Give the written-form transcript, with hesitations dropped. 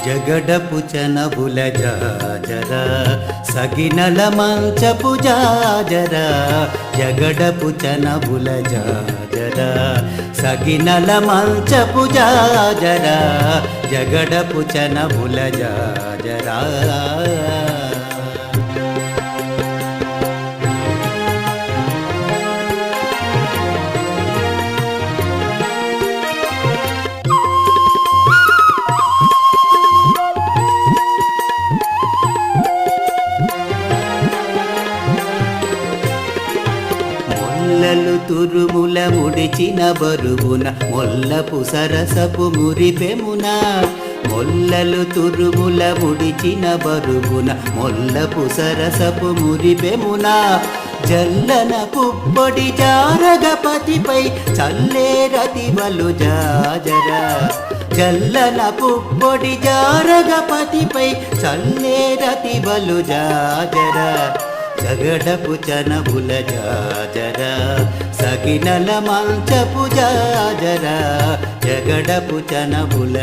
జగడపు చనబుల జాజర సగినల మంచపు జాజర జగడపు చనబుల జాజర సగినల మంచపు జాజర జగడపు చనబుల జాజరా మొల్లలు తురుముల ముడిచిన బరువున మొల్లపు సరసపు మురిపెమున మొల్లలు తురుముల ముడిచిన బరువున మొల్లపు సరసపు మురిపెమున జల్లన పుప్పొడి జారగపతిపై చల్లేరతివలు జాజరా జల్లన పుప్పొడి జారగపతిపై చల్లేరతివలు జాజరా జగడపు చనబుల జాజర సగినల మంచపు జాజర జగడపు చనబుల